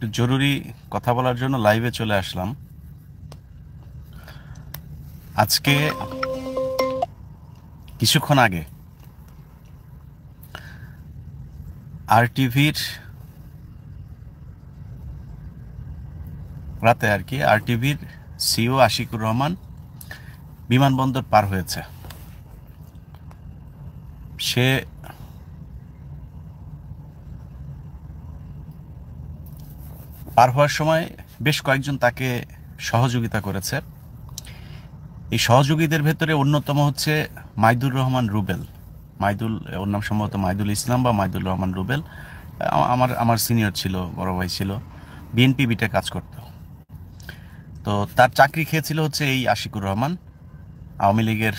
একটু জরুরি কথা বলার জন্য লাইভে চলে আসলাম। আজকে কিছুক্ষণ আগে আরটিভির রাতে আরটিভির সিও আশিকুর রহমান বিমানবন্দর পার হয়েছে। সে পার হওয়ার সময় বেশ কয়েকজন তাকে সহযোগিতা করেছে। এই সহযোগীদের ভেতরে অন্যতম হচ্ছে মাইদুর রহমান রুবেল। ওর নাম সম্ভবত মাইদুল ইসলাম বা মাইদুর রহমান রুবেল। আমার সিনিয়র ছিল, বড় ভাই ছিল, বিএনপি বিটে কাজ করত। তো তার চাকরি খেয়েছিল হচ্ছে এই আশিকুর রহমান। আওয়ামী লীগের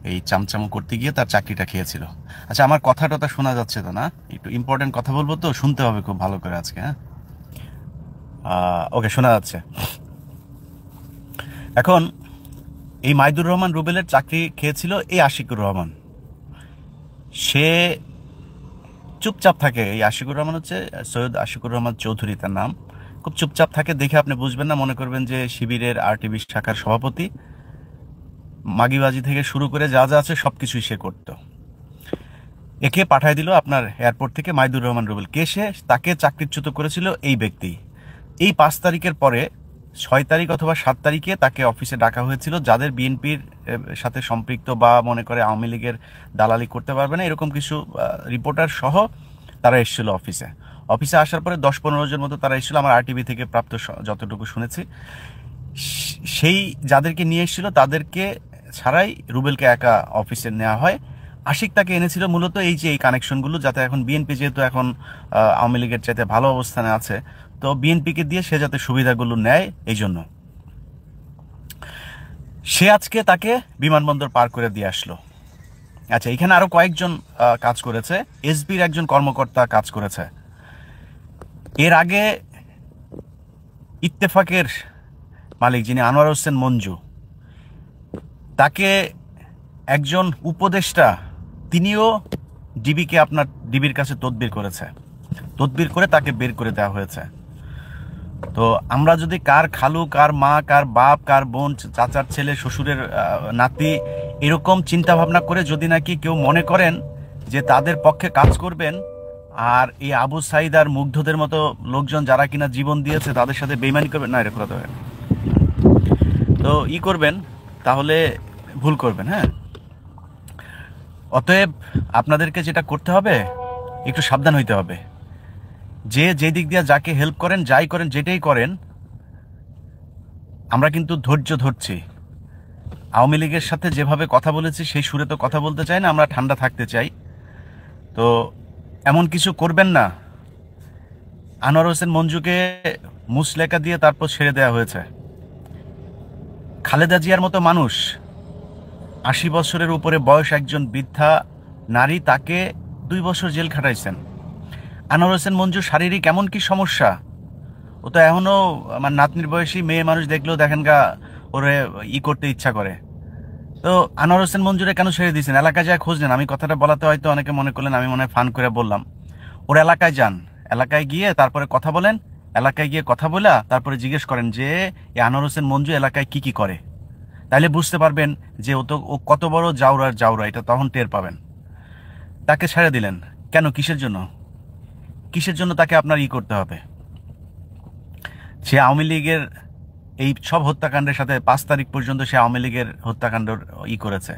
এই চামচামো করতে গিয়ে তার চাকরিটা খেয়েছিল। আচ্ছা, আমার কথাটা শোনা যাচ্ছে তো না? একটু ইম্পর্টেন্ট কথা বলবো, তো শুনতে হবে খুব ভালো করে আজকে। হ্যাঁ, ওকে, শোনা যাচ্ছে। এখন এই মাইদুর রহমান রুবেলের চাকরি খেয়েছিল এই আশিকুর রহমান। সে চুপচাপ থাকে। এই আশিকুর রহমান হচ্ছে সৈয়দ আশিকুর রহমান চৌধুরী তার নাম। খুব চুপচাপ থাকে, দেখে আপনি বুঝবেন না, মনে করবেন যে শিবিরের আরটিভি শাখার সভাপতি। মাগিবাজি থেকে শুরু করে যা যা আছে সব কিছুই সে করত। একে পাঠায় দিল আপনার এয়ারপোর্ট থেকে মাইদুর রহমান রুবেল। কে সে? তাকে চাকরিচ্যুত করেছিল এই ব্যক্তি। এই 5 তারিখের পরে 6 তারিখ অথবা 7 তারিখে তাকে অফিসে ডাকা হয়েছিল, যাদের বিএনপির সাথে সম্পৃক্ত বা মনে করে আওয়ামী লীগের দালালি করতে পারবে না, এরকম কিছু রিপোর্টার সহ তারা এসেছিল অফিসে। অফিসে আসার পরে 10-15 জন মতো তারা এসেছিল, আমার আরটিভি থেকে প্রাপ্ত যতটুকু শুনেছি। সেই যাদেরকে নিয়ে এসেছিল তাদেরকে ছাড়াই রুবেলকে একা অফিসে নেওয়া হয়। আশিক তাকে এনেছিল মূলত এই যে এই কানেকশনগুলো, যাতে এখন বিএনপি যেহেতু এখন আওয়ামী লীগের চাইতে ভালো অবস্থানে আছে, তো বিএনপিকে দিয়ে সে যাতে সুবিধাগুলো নেয়, এই জন্য সে আজকে তাকে বিমানবন্দর পার করে দিয়ে আসলো। আচ্ছা, এখানে আরো কয়েকজন কাজ করেছে। এসবির একজন কর্মকর্তা কাজ করেছে। এর আগে ইত্তেফাকের মালিক যিনি আনোয়ার হোসেন মঞ্জু, তাকে একজন উপদেষ্টা, তিনিও ডিবির কাছে তদবির করেছে। তদবির করে তাকে বের করে দেওয়া হয়েছে। তো আমরা যদি কার খালু, কার মা, কার বাপ, কার বোন, চাচার ছেলে, শ্বশুরের নাতি, এরকম চিন্তা ভাবনা করে যদি নাকি কেউ মনে করেন যে তাদের পক্ষে কাজ করবেন, আর এই আবু সাইদ আর মুগ্ধদের মতো লোকজন যারা কিনা জীবন দিয়েছে তাদের সাথে বেইমানি করবেন, না, এরকম তো করবেন, তাহলে ভুল করবেন। হ্যাঁ, অতএব আপনাদেরকে যেটা করতে হবে, একটু সাবধান হইতে হবে। যে দিক দিয়ে যাকে হেল্প করেন, যাই করেন, যেটাই করেন, আমরা কিন্তু ধৈর্য ধরছি। আওয়ামী লীগের সাথে যেভাবে কথা বলেছি সেই সুরে তো কথা বলতে চাই না, আমরা ঠান্ডা থাকতে চাই। তো এমন কিছু করবেন না। আনোয়ার হোসেন মঞ্জুকে মুসলেকা দিয়ে তারপর ছেড়ে দেওয়া হয়েছে। খালেদা জিয়ার মতো মানুষ, 80 বছরের উপরে বয়স একজন বৃদ্ধা নারী, তাকে 2 বছর জেল খাটাইছেন। আনোয়ার হোসেন মঞ্জুর শারীরিক এমন কি সমস্যা, ও তো এখনো আমার নাতনির বয়সী মেয়ে মানুষ দেখলেও দেখেন গা ওরে করতে ইচ্ছা করে। তো আনোয়ার হোসেন মঞ্জুরে কেন ছেড়ে দিয়েছেন? এলাকায় যায় খোঁজ নেন। আমি কথাটা বলাতে হয়তো অনেকে মনে করলেন আমি মনে হয় ফান করে বললাম। ওর এলাকায় যান, এলাকায় গিয়ে তারপরে কথা বলেন। এলাকায় গিয়ে কথা বলে তারপরে জিজ্ঞেস করেন যে এই আনোয়ার হোসেন মঞ্জু এলাকায় কি কি করে, তাইলে বুঝতে পারবেন যে ও কত বড় জাউরা, এটা তখন টের পাবেন। তাকে ছেড়ে দিলেন কেন? কিসের জন্য তাকে আপনার করতে হবে? সে আওয়ামী লীগের এই সব হত্যাকাণ্ডের সাথে 5 তারিখ পর্যন্ত সে আওয়ামী লীগের হত্যাকাণ্ড করেছে।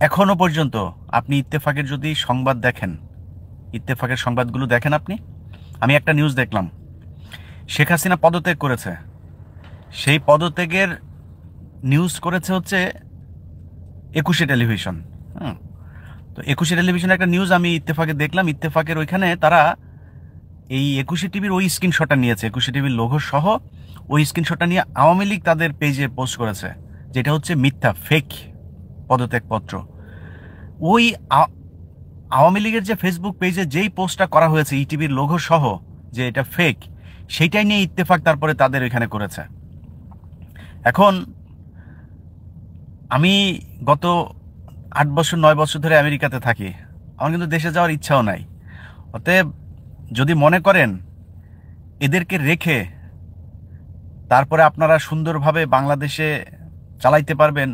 এখনো পর্যন্ত আপনি ইত্তেফাকের যদি সংবাদ দেখেন, ইত্তেফাকের সংবাদগুলো দেখেন আপনি, আমি একটা নিউজ দেখলাম, শেখ হাসিনা পদত্যাগ করেছে। সেই পদত্যাগের নিউজ করেছে হচ্ছে 21 টেলিভিশন। তো 21 টেলিভিশনের একটা নিউজ আমি ইত্তেফাকে দেখলাম। ইত্তেফাকের ওইখানে তারা এই 21 টিভির ওই স্ক্রিনশটটা নিয়েছে, 21 টিভির লোগো সহ ওই স্ক্রিনশটটা নিয়ে আওয়ামী লীগ তাদের পেজে পোস্ট করেছে, যেটা হচ্ছে মিথ্যা, ফেক পদত্যাগপত্র। ওই আওয়ামী লীগের যে ফেসবুক পেজে যেই পোস্টটা করা হয়েছে ইটিভির লোগো সহ, যে এটা ফেক, সেইটাই নিয়ে ইত্তেফাক তারপরে তাদের এখানে করেছে। এখন আমি গত 8 বছর 9 বছর ধরে আমেরিকাতে থাকি, আমার কিন্তু দেশে যাওয়ার ইচ্ছাও নাই। অতএব যদি মনে করেন এদেরকে রেখে তারপরে আপনারা সুন্দরভাবে বাংলাদেশে চালাইতে পারবেন।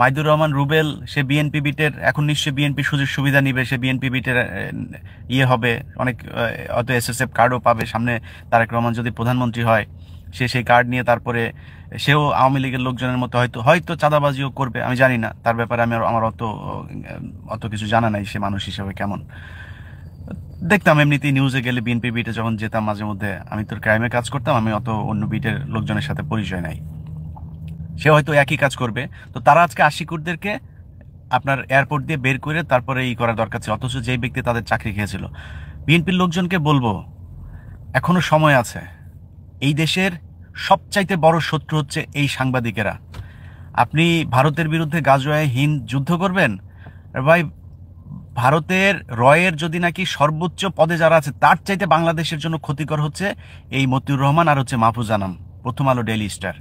মাইদুর রহমান রুবেল, সে বিএনপি বিটের, এখন নিশ্চয়ই বিএনপি সুযোগ সুবিধা নিবে, সে বিএনপি বিটের ইয়ে হবে, অনেক হয়তো এসএসএফ কার্ডও পাবে সামনে। তারেক রহমান যদি প্রধানমন্ত্রী হয়, সে সেই কার্ড নিয়ে তারপরে সেও আওয়ামী লীগের লোকজনের মতো হয়তো হয়তো চাঁদাবাজিও করবে, আমি জানি না, তার ব্যাপারে আমার অত কিছু জানা নাই সে মানুষ হিসেবে কেমন। দেখতাম এমনিতেই নিউজে গেলে বিএনপি বিটে যখন যেতাম মাঝে মধ্যে, আমি তো ক্রাইমে কাজ করতাম, আমি অত অন্য বিটের লোকজনের সাথে পরিচয় নাই, সে হয়তো একই কাজ করবে। তো তারা আজকে আশিকুরদেরকে আপনার এয়ারপোর্ট দিয়ে বের করে তারপরে ই করার দরকার ছিল, অথচ যেই ব্যক্তি তাদের চাকরি খেয়েছিল। বিএনপির লোকজনকে বলবো এখনো সময় আছে। এই দেশের সবচাইতে বড় শত্রু হচ্ছে এই সাংবাদিকেরা। আপনি ভারতের বিরুদ্ধে গাজওয়ে হিন্দ যুদ্ধ করবেন, ভাই ভারতের রয়ের যদি নাকি সর্বোচ্চ পদে যারা আছে তার চাইতে বাংলাদেশের জন্য ক্ষতিকর হচ্ছে এই মতিউর রহমান আর হচ্ছে মাহফুজ আনাম, প্রথম আলো, ডেইলি স্টার।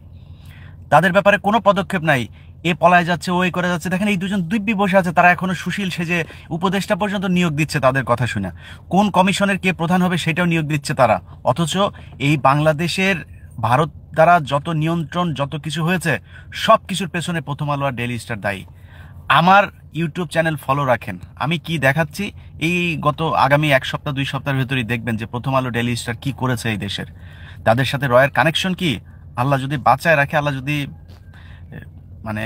তাদের ব্যাপারে কোনো পদক্ষেপ নাই, এ পলায় যাচ্ছে, ওই করে যাচ্ছে। দেখেন এই দুজন দিব্যি বসে আছে, তারা এখনো সুশীল সেজে উপদেষ্টা পর্যন্ত নিয়োগ দিচ্ছে তাদের কথা শুনে। কোন কমিশনের কে প্রধান হবে সেটাও নিয়োগ দিচ্ছে তারা। অথচ এই বাংলাদেশের ভারত দ্বারা যত নিয়ন্ত্রণ যত কিছু হয়েছে সব কিছুর পেছনে প্রথম আলো আর ডেইলি স্টার দায়ী। আমার ইউটিউব চ্যানেল ফলো রাখেন, আমি কি দেখাচ্ছি এই গত আগামী 1 সপ্তাহ 2 সপ্তাহের ভেতরেই দেখবেন যে প্রথম আলো ডেইলি স্টার কি করেছে এই দেশের, তাদের সাথে রয়ের কানেকশন কি। আল্লাহ যদি বাঁচায় রাখে, আল্লাহ যদি মানে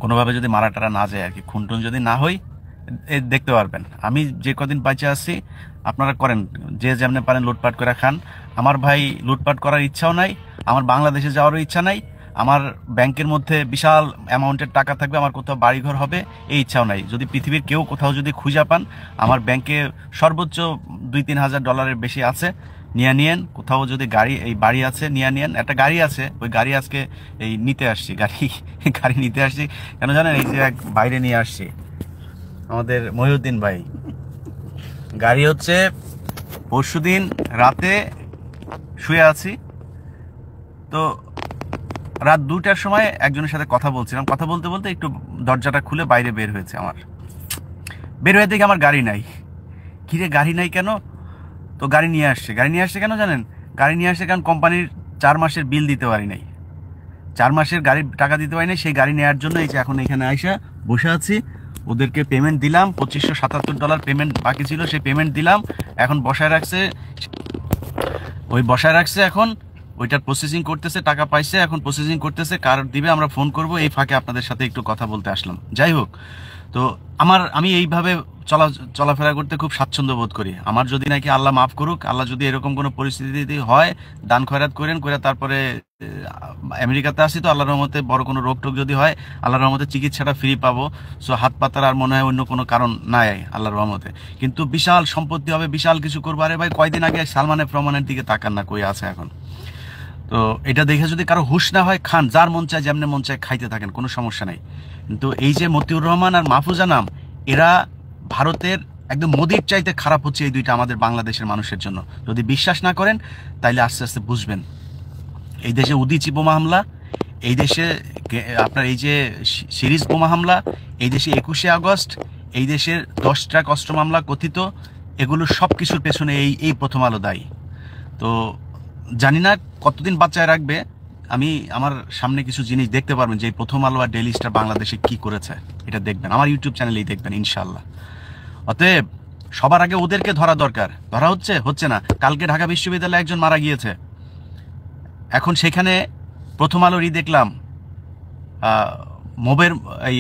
কোনোভাবে যদি মারা টারা না যায় আর কি, খুনটুন যদি না হই, দেখতে পারবেন। আমি যে কদিন বেঁচে আছি আপনারা করেন, যে যেমনে পারেন লুটপাট করে খান। আমার ভাই লুটপাট করার ইচ্ছাও নাই, আমার বাংলাদেশে যাওয়ারও ইচ্ছা নাই, আমার ব্যাংকের মধ্যে বিশাল অ্যামাউন্টের টাকা থাকবে, আমার কোথাও বাড়িঘর হবে এই ইচ্ছাও নাই। যদি পৃথিবীর কেউ কোথাও যদি খুঁজে পান, আমার ব্যাংকে সর্বোচ্চ $2-3 হাজার বেশি আছে, নিয়ে নিয়েন। কোথাও যদি বাড়ি আছে নিয়ে নিয়েন। একটা গাড়ি আছে, ওই গাড়ি আজকে নিতে আসছি, গাড়ি নিতে আসছি কেন জানেন, এই যে বাইরে নিয়ে আসছি আমাদের মহিউদ্দিন ভাই, গাড়ি হচ্ছে পরশুদিন রাতে শুয়ে আছি, তো রাত 2টার সময় একজনের সাথে কথা বলছিলাম, কথা বলতে বলতে একটু দরজাটা খুলে বাইরে বের হয়েছে, বের হয়ে দেখি আমার গাড়ি নাই। কিরে গাড়ি নাই কেন? তো গাড়ি নিয়ে আসছে কেন জানেন? গাড়ি নিয়ে আসছে কারণ কোম্পানির 4 মাসের বিল দিতে পারি নাই, 4 মাসের গাড়ির টাকা দিতে পারি নাই, সেই গাড়ি নেওয়ার জন্য এই যে এখন এখানে আইসা বসে আছি। ওদেরকে পেমেন্ট দিলাম, $2577 পেমেন্ট বাকি ছিল, সেই পেমেন্ট দিলাম, এখন বসায় রাখছে, এখন ওইটার প্রসেসিং করতেছে, টাকা পাইছে, এখন প্রসেসিং করতেছে, কার দিবে আমরা ফোন করব। এই ফাঁকে আপনাদের সাথে একটু কথা বলতে আসলাম। যাই হোক, তো আমি এইভাবে চলাফেরা করতে খুব স্বাচ্ছন্দ্য বোধ করি। আমার যদি নাকি আল্লাহ মাফ করুক, আল্লাহ যদি এরকম কোনো পরিস্থিতি হয়, দান খয়রাত করে তারপরে আমেরিকাতে আসি, তো আল্লাহর রহমতে বড় কোনো রোগ টোগ যদি হয়, আল্লাহর রহমতে চিকিৎসাটা ফ্রি পাবো। সো হাত পাতার আর মনে হয় অন্য কোনো কারণ নাই আল্লাহর রহমতে। কিন্তু বিশাল সম্পত্তি হবে, বিশাল কিছু করবো। আরে ভাই কয়দিন আগে সালমান এফ রহমানের দিকে তাকান না, কই আছে এখন। তো এটা দেখে যদি কারো হুঁশ না হয়, খান, যার মন চায় যেমনে মন চায় খাইতে থাকেন, কোনো সমস্যা নাই। কিন্তু এই যে মতিউর রহমান আর মাহফুজ আনাম, এরা ভারতের একদম মোদির চাইতে খারাপ হচ্ছে এই দুইটা আমাদের বাংলাদেশের মানুষের জন্য। যদি বিশ্বাস না করেন তাইলে আস্তে আস্তে বুঝবেন। এই দেশে উদিচি বোমা হামলা, এই দেশে আপনার এই যে সিরিজ বোমা হামলা, এই দেশে 21শে আগস্ট, এই দেশের 10 ট্রাক অস্ত্র মামলা কথিত, এগুলো সব কিছুর পেছনে এই প্রথম আলো দায়ী। তো জানি না কতদিন বাঁচায় রাখবে। আমার সামনে কিছু জিনিস দেখতে পারবেন যে প্রথম আলো আর ডেইলি স্টার বাংলাদেশে কি করেছে, এটা দেখবেন, আমার ইউটিউব চ্যানেলেই দেখবেন ইনশাল্লাহ। অতএব সবার আগে ওদেরকে ধরা দরকার, ধরা হচ্ছে না। কালকে ঢাকা বিশ্ববিদ্যালয়ে একজন মারা গিয়েছে, এখন সেখানে প্রথম আলোরই দেখলাম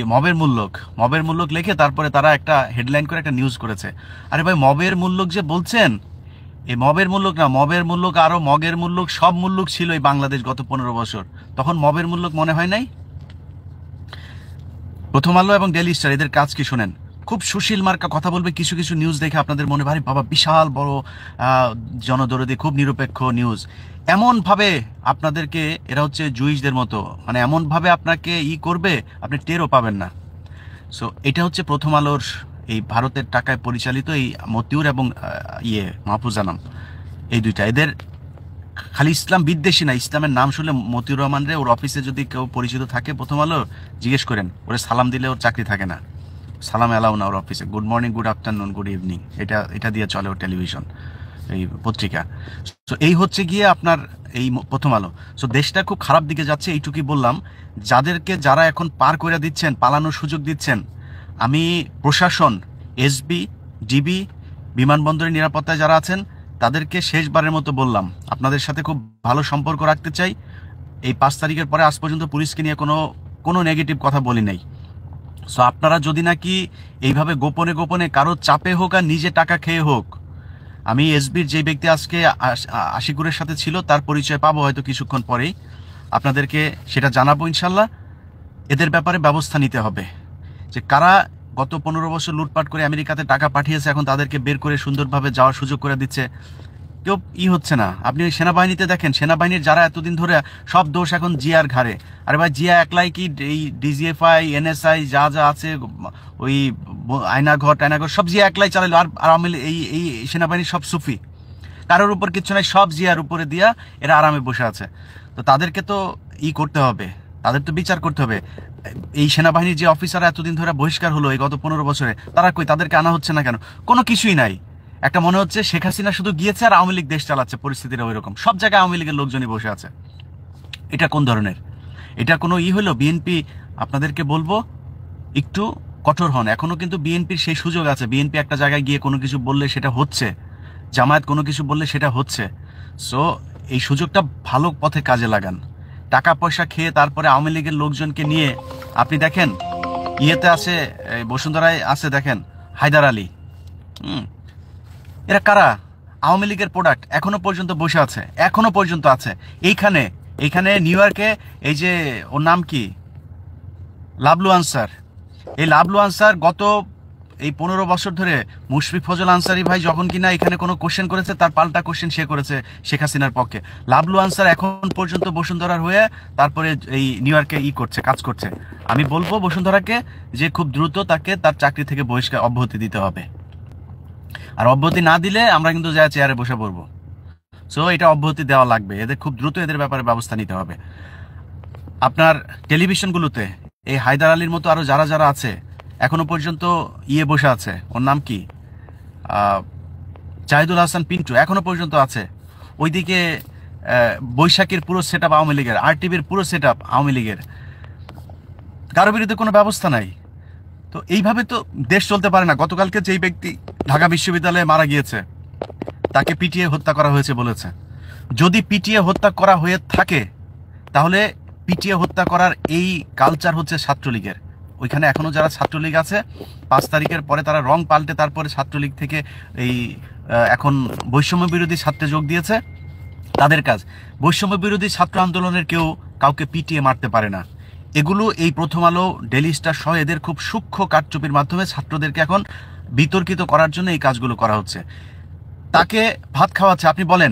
মবের মূল্যক লিখে তারপরে তারা একটা হেডলাইন করে একটা নিউজ করেছে। আরে ভাই, মবের মূল্যক যে বলছেন, এই মবের মূল্যক না, মবের মূল্যক আরো মগের মূল্যক, সব মূল্যক ছিল এই বাংলাদেশ গত 15 বছর। তখন মবের মূল্যক মনে হয় নাই? প্রথম আলো এবং ডেইলি স্টার এদের কাজ কি শোনেন, খুব সুশীল মার্কা কথা বলবে। কিছু কিছু নিউজ দেখে আপনাদের মনে ভারী বাবা বিশাল বড় জনদরদি, খুব নিরপেক্ষ নিউজ। এমন ভাবে আপনাদেরকে, এরা হচ্ছে জুইসদের মতো, মানে এমন ভাবে আপনাকে করবে আপনি টেরও পাবেন না। সো এটা হচ্ছে প্রথম আলোর এই ভারতের টাকায় পরিচালিত এই মতিউর এবং মাহফুজ আনাম, এই দুইটা। এদের খালি ইসলাম বিদ্বেষী না, ইসলামের নাম শুনলে মতিউর রহমান রে ওর অফিসে যদি কেউ পরিচিত থাকে প্রথম আলো, জিজ্ঞেস করেন, ওরে সালাম দিলে ওর চাকরি থাকে না, সালাম এলাও না ওর অফিসে। Good morning, good afternoon, good evening, এটা দিয়ে চলে ওর টেলিভিশন। এই পত্রিকা। সো এই হচ্ছে গিয়ে আপনার এই প্রথম আলো। সো দেশটা খুব খারাপ দিকে যাচ্ছে, এইটুকুই বললাম। যারা এখন পার করে দিচ্ছেন, পালানোর সুযোগ দিচ্ছেন, আমি প্রশাসন, এসবি, ডিবি, বিমানবন্দরের নিরাপত্তায় যারা আছেন তাদেরকে শেষবারের মতো বললাম, আপনাদের সাথে খুব ভালো সম্পর্ক রাখতে চাই। এই 5 তারিখের পরে আজ পর্যন্ত পুলিশকে নিয়ে কোনো নেগেটিভ কথা বলি নাই। সো আপনারা যদি নাকি এইভাবে গোপনে গোপনে কারো চাপে হোক আর নিজে টাকা খেয়ে হোক, আমি এসবির যে ব্যক্তি আজকে আশিকুরের সাথে ছিল তার পরিচয় পাবো হয়তো কিছুক্ষণ পরেই, আপনাদেরকে সেটা জানাবো ইনশাল্লাহ। এদের ব্যাপারে ব্যবস্থা নিতে হবে, যে কারা গত 15 বছর লুটপাট করে আমেরিকাতে টাকা পাঠিয়েছে, এখন তাদেরকে বের করে সুন্দরভাবে যাওয়ার সুযোগ করে দিচ্ছে। কেউ হচ্ছে না। আপনি ওই সেনাবাহিনীতে দেখেন, সেনাবাহিনীর যারা এতদিন ধরে সব দোষ এখন জিয়ার ঘাড়ে। আরে ভাই, জিয়া একলাই কি এই ডিজিএফআই, এনএসআই যা যা আছে, ওই আয়নাঘর টায়নাঘর সব জিয়া একলাই চালাইলো? আর আওয়ামী এই সেনাবাহিনী সব সুফি, কারোর উপর কিচ্ছু নাই, সব জিয়ার উপরে দিয়া এরা আরামে বসে আছে। তো তাদেরকে তো করতে হবে, তাদের তো বিচার করতে হবে। এই সেনাবাহিনীর যে অফিসাররা এতদিন ধরে বহিষ্কার হলো এই গত 15 বছরে, তারা কই? তাদেরকে আনা হচ্ছে না কেন? কোনো কিছুই নাই। একটা মনে হচ্ছে শেখ হাসিনা শুধু গিয়েছে আর আওয়ামী লীগ দেশ চালাচ্ছে, পরিস্থিতিটা ওই রকম। সব জায়গায় আওয়ামী লীগের লোকজনই বসে আছে। এটা কোন ধরনের? এটা কোনো হলো? বিএনপি, আপনাদেরকে বলবো একটু কঠোর হন। এখনো কিন্তু বিএনপির সেই সুযোগ আছে। বিএনপি একটা জায়গায় গিয়ে কোনো কিছু বললে সেটা হচ্ছে, জামায়াত কোনো কিছু বললে সেটা হচ্ছে। সো এই সুযোগটা ভালো পথে কাজে লাগান। টাকা পয়সা খেয়ে তারপরে আওয়ামী লীগের লোকজনকে নিয়ে আপনি দেখেন, ইয়েতে আছে, বসুন্ধরায় আছে, দেখেন হায়দার আলী। এরা কারা? আওয়ামী লীগের প্রোডাক্ট, এখনো পর্যন্ত বসে আছে, এখনো পর্যন্ত আছে এইখানে নিউ ইয়র্কে। এই যে ওর নাম কি, লাবলু আনসার। এই লাবলু আনসার গত এই 15 বছর ধরে মুশফিক ফজল আনসারি ভাই যখন কিনা এখানে কোনো কোশ্চেন করেছে, তার পাল্টা কোশ্চেন সে করেছে শেখ হাসিনার পক্ষে। লাবলু আনসার এখন পর্যন্ত বসুন্ধরার হয়ে তারপরে এই নিউ ইয়র্কে কাজ করছে। আমি বলবো বসুন্ধরাকে যে খুব দ্রুত তাকে তার চাকরি থেকে অব্যাহতি দিতে হবে। আর অব্যাহতি না দিলে আমরা কিন্তু যা চেয়ারে বসে পড়বো। সো এটা অব্যাহতি দেওয়া লাগবে। এদের খুব দ্রুত এদের ব্যাপারে ব্যবস্থা নিতে হবে। আপনার টেলিভিশনগুলোতে এই হায়দার আলীর মতো আরো যারা যারা আছে এখনো পর্যন্ত বসে আছে, ওর নাম কি, জাহিদুল হাসান পিন্টু এখনো পর্যন্ত আছে। ওইদিকে বৈশাখীর পুরো সেট আপ আওয়ামী লীগের, আরটিভির পুরো সেট আপ আওয়ামী লীগের। কারো বিরুদ্ধে কোনো ব্যবস্থা নাই। তো এইভাবে তো দেশ চলতে পারে না। গতকালকে যেই ব্যক্তি ঢাকা বিশ্ববিদ্যালয়ে মারা গিয়েছে তাকে পিটিয়ে হত্যা করা হয়েছে বলেছে। যদি পিটিয়ে হত্যা করা হয়ে থাকে তাহলে পিটিয়ে হত্যা করার এই কালচার হচ্ছে ছাত্রলীগের। ওইখানে এখনো যারা ছাত্রলীগ আছে 5 তারিখের পরে তারা রং পাল্টে তারপরে ছাত্রলীগ থেকে এখন বৈষম্য বিরোধী ছাত্রে যোগ দিয়েছে। তাদের কাজ, বৈষম্য বিরোধী ছাত্র আন্দোলনের কেউ কাউকে পিটিয়ে মারতে পারে না। এগুলো এই প্রথম আলো, ডেইলি স্টার সহ এদের খুব সূক্ষ্ম কারচুপির মাধ্যমে ছাত্রদেরকে এখন বিতর্কিত করার জন্য এই কাজগুলো করা হচ্ছে। তাকে ভাত খাওয়াচ্ছে। আপনি বলেন,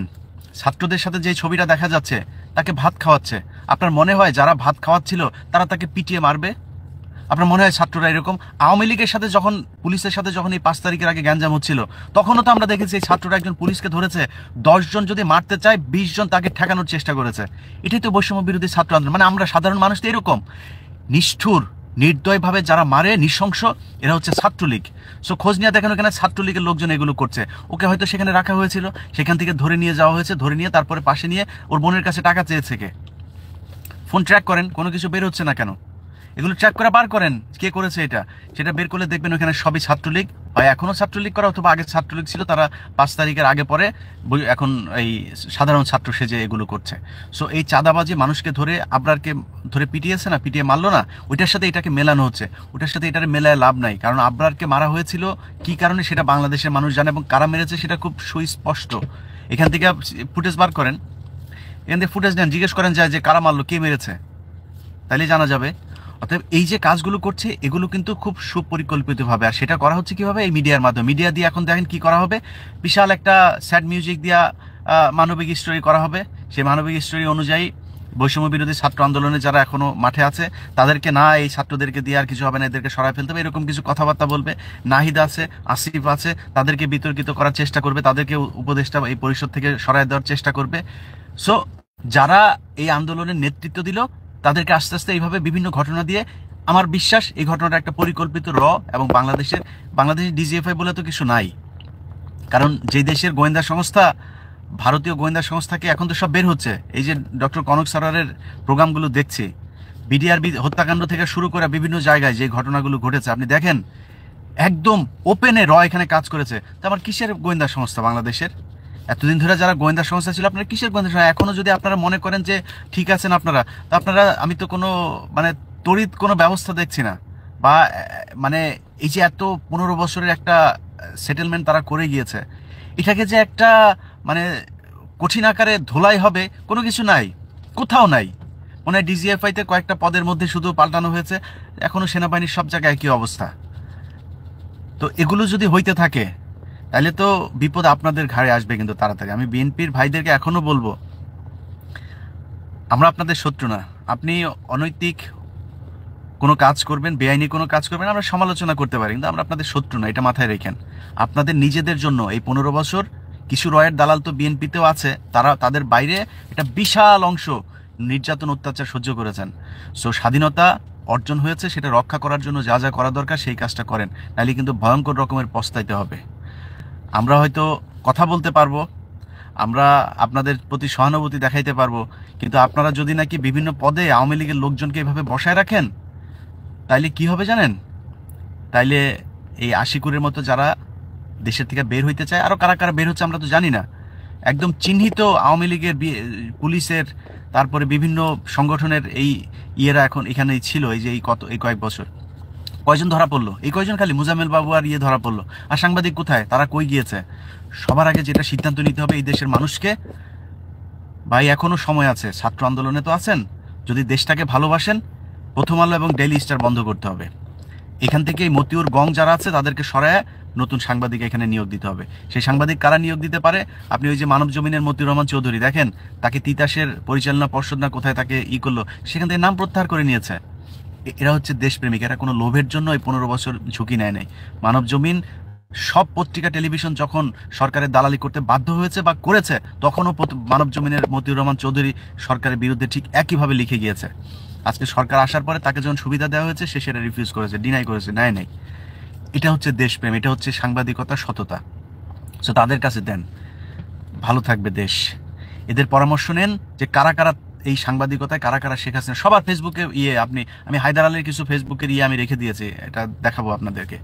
ছাত্রদের সাথে যে ছবিটা দেখা যাচ্ছে তাকে ভাত খাওয়াচ্ছে। আপনার মনে হয় যারা ভাত খাওয়াচ্ছিল তারা তাকে পিটিয়ে মারবে? আপনার মনে হয় ছাত্ররা এরকম? আওয়ামী লীগের সাথে যখন পুলিশের সাথে যখন এই 5 তারিখের আগে গ্যাঞ্জাম হচ্ছিল তখনও তো আমরা দেখেছি এই ছাত্ররা একজন পুলিশকে ধরেছে, 10 জন যদি মারতে চায় 20 জন তাকে ঠেকানোর চেষ্টা করেছে। এটাই তো বৈষম্য বিরোধী ছাত্র আন্দোলন। মানে আমরা সাধারণ মানুষ তো এরকম নিষ্ঠুর, নির্দয়ভাবে যারা মারে, নৃশংস, এরা হচ্ছে ছাত্রলীগ। সো খোঁজ নিয়ে দেখেন ওখানে ছাত্রলীগের লোকজন এগুলো করছে। ওকে হয়তো সেখানে রাখা হয়েছিল, সেখান থেকে ধরে নিয়ে যাওয়া হয়েছে, ধরে নিয়ে তারপরে পাশে নিয়ে ওর বোনের কাছে টাকা চেয়েছে। কে? ফোন ট্র্যাক করেন, কোনো কিছু বের হচ্ছে না কেন? এগুলো ট্র্যাক করে বার করেন কে করেছে এটা, সেটা বের করলে দেখবেন ওখানে সবই ছাত্রলীগ, হয় এখনো ছাত্রলীগ করা অথবা আগে ছাত্রলীগ ছিল, তারা 5 তারিখের আগে পরে এখন এই সাধারণ ছাত্র সেজে এগুলো করছে। সো এই চাঁদাবাজি মানুষকে ধরে, আবরারকে ধরে পিটিয়েছে না, পিটিয়ে মারলো না, ওইটার সাথে এটাকে মেলানো হচ্ছে। ওইটার সাথে এটার মেলায় লাভ নাই, কারণ আবরারকে মারা হয়েছিল কি কারণে সেটা বাংলাদেশের মানুষ জানে এবং কারা মেরেছে সেটা খুব সুস্পষ্ট। এখান থেকে ফুটেজ বার করেন, এখান থেকে ফুটেজ নেন, জিজ্ঞেস করেন যায় যে কারা মারলো, কে মেরেছে, তাইলে জানা যাবে। অতএব এই যে কাজগুলো করছে এগুলো কিন্তু খুব সুপরিকল্পিতভাবে, আর সেটা করা হচ্ছে কিভাবে? এই মিডিয়ার মাধ্যমে। মিডিয়া দিয়ে এখন দেখেন কি করা হবে, বিশাল একটা স্যাড মিউজিক দিয়া মানবিক স্টোরি করা হবে। সেই মানবিক স্টোরি অনুযায়ী বৈষম্য বিরোধী ছাত্র আন্দোলনে যারা এখনো মাঠে আছে তাদেরকে না, এই ছাত্রদেরকে দিয়ে আর কিছু হবে না, এদেরকে সরাই ফেলতে হবে, এরকম কিছু কথাবার্তা বলবে। নাহিদ আছে, আসিফ আছে, তাদেরকে বিতর্কিত করার চেষ্টা করবে, তাদেরকে উপদেষ্টা এই পরিষদ থেকে সরাই দেওয়ার চেষ্টা করবে। সো যারা এই আন্দোলনের নেতৃত্ব দিল তাদেরকে আস্তে আস্তে এইভাবে বিভিন্ন ঘটনা দিয়ে, আমার বিশ্বাস এই ঘটনাটা একটা পরিকল্পিত এবং বাংলাদেশের ডিজিএফআই বলে তো কিছু নাই। কারণ যে দেশের গোয়েন্দা সংস্থা, ভারতীয় গোয়েন্দা সংস্থাকে এখন তো সব বের হচ্ছে। এই যে ডক্টর কনক সারারের প্রোগ্রামগুলো দেখছি, বিডিআরবি হত্যাকাণ্ড থেকে শুরু করে বিভিন্ন জায়গায় যে ঘটনাগুলো ঘটেছে আপনি দেখেন, একদম ওপেনে এখানে কাজ করেছে। তো আমার কিসের গোয়েন্দা সংস্থা বাংলাদেশের? এতদিন ধরে যারা গোয়েন্দা সংস্থা ছিল, আপনারা কিসের গোয়েন্দা সংস্থা? এখনো যদি আপনারা মনে করেন যে ঠিক আছেন আপনারা, তো আপনারা, আমি তো কোনো মানে তড়িৎ কোনো ব্যবস্থা দেখছি না। বা মানে এই যে এত 15 বছরের একটা সেটেলমেন্ট তারা করে গিয়েছে, এটাকে যে একটা মানে কঠিন আকারে ধোলাই হবে, কোনো কিছু নাই, কোথাও নাই। মনে হয় ডিজিএফআইতে কয়েকটা পদের মধ্যে শুধু পাল্টানো হয়েছে, এখনো সেনাবাহিনীর সব জায়গায় একই অবস্থা। তো এগুলো যদি হইতে থাকে তাহলে তো বিপদ আপনাদের ঘাড়ে আসবে কিন্তু তাড়াতাড়ি। আমি বিএনপির ভাইদেরকে এখনো বলবো, আমরা আপনাদের শত্রু না। আপনি অনৈতিক কোনো কাজ করবেন, বেআইনি কোনো কাজ করবেন, আমরা সমালোচনা করতে পারি, কিন্তু আমরা আপনাদের শত্রু না, এটা মাথায় রেখেন। আপনাদের নিজেদের জন্য এই 15 বছর কিছু রয়ের দালাল তো বিএনপিতেও আছে, তারা তাদের বাইরে একটা বিশাল অংশ নির্যাতন অত্যাচার সহ্য করেছেন। সো স্বাধীনতা অর্জন হয়েছে, সেটা রক্ষা করার জন্য যা যা করা দরকার সেই কাজটা করেন, নাহলে কিন্তু ভয়ঙ্কর রকমের পস্তাইতে হবে। আমরা হয়তো কথা বলতে পারবো, আমরা আপনাদের প্রতি সহানুভূতি দেখাইতে পারবো, কিন্তু আপনারা যদি নাকি বিভিন্ন পদে আওয়ামী লীগের লোকজনকে এভাবে বসায় রাখেন, তাইলে কি হবে জানেন? তাইলে এই আশিকুরের মতো যারা দেশের থেকে বের হইতে চায়, আরও কারা কারা বের হচ্ছে আমরা তো জানি না, একদম চিহ্নিত আওয়ামী লীগের, পুলিশের, তারপরে বিভিন্ন সংগঠনের এই ইয়েরা এখন এখানেই ছিল। এই যে এই কয়েক বছর কয়জন ধরা পড়লো? এই কয়জন খালি মুজাম্মেল বাবু আর ধরা পড়লো। আর সাংবাদিক কোথায়? তারা কই গিয়েছে? সবার আগে যেটা সিদ্ধান্ত নিতে হবে এই দেশের মানুষকে, ভাই এখনো সময় আছে, ছাত্র আন্দোলনে তো আছেন, যদি দেশটাকে ভালোবাসেন প্রথম আলো এবং ডেইলি স্টার বন্ধ করতে হবে। এখান থেকে এই মতিউর গং যারা আছে তাদেরকে সরায় নতুন সাংবাদিক এখানে নিয়োগ দিতে হবে। সেই সাংবাদিক কারা নিয়োগ দিতে পারে? আপনি ওই যে মানব জমিনের মতিউর রহমান চৌধুরী দেখেন, তাকে তিতাসের পরিচালনা পর্ষদ না কোথায় তাকে করলো, সেখান থেকে নাম প্রত্যাহার করে নিয়েছে। এরা হচ্ছে দেশপ্রেমিক, এরা কোনো লোভের জন্য এই 15 বছর ঝুঁকি নেয় নাই। মানব জমিন সব পত্রিকা টেলিভিশন যখন সরকারের দালালি করতে বাধ্য হয়েছে বা করেছে, তখনও মানব জমিনের মতিউর রহমান চৌধুরী সরকারের বিরুদ্ধে ঠিক একইভাবে লিখে গিয়েছে। আজকে সরকার আসার পরে তাকে যখন সুবিধা দেওয়া হয়েছে, সে সেটা রিফিউজ করেছে, ডিনাই করেছে, নেয় নাই। এটা হচ্ছে দেশপ্রেম, এটা হচ্ছে সাংবাদিকতার সততা। সো তাদের কাছে দেন, ভালো থাকবে দেশ। এদের পরামর্শ নেন যে কারা কারা এই সাংবাদিকতায় কারা কারা শেখাচ্ছেন। সবার ফেসবুকে আমি হায়দার আলীর কিছু ফেসবুকের আমি রেখে দিয়েছি, এটা দেখাবো আপনাদেরকে।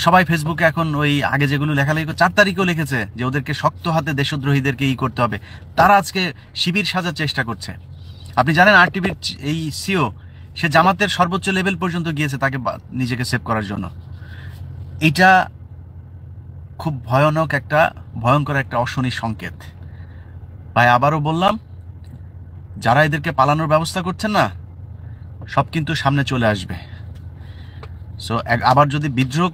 সবাই ফেসবুকে এখন ওই আগে যেগুলো লেখালেখি 4 তারিখেও লিখেছে যে ওদেরকে শক্ত হাতে দেশদ্রোহীদেরকে করতে হবে, তারা আজকে শিবির সাজার চেষ্টা করছে। আপনি জানেন আরটিভির এই সিও, সে জামাতের সর্বোচ্চ লেভেল পর্যন্ত গিয়েছে তাকে নিজেকে সেভ করার জন্য। এটা খুব ভয়ঙ্কর একটা অশনি সংকেত। ভাই আবারও বললাম, যারা এদেরকে পালানোর ব্যবস্থা করছেন না, সব কিন্তু সামনে চলে আসবে। সো আবার যদি বিদ্রোহ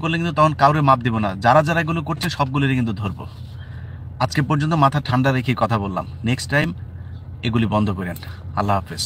করলে কিন্তু তখন কাউরে মাপ দিব না। যারা যারা এগুলো করছে সবগুলোরই কিন্তু ধরবো। আজকে পর্যন্ত মাথা ঠান্ডা রেখে কথা বললাম, নেক্সট টাইম এগুলি বন্ধ করেন। আল্লাহ হাফেজ।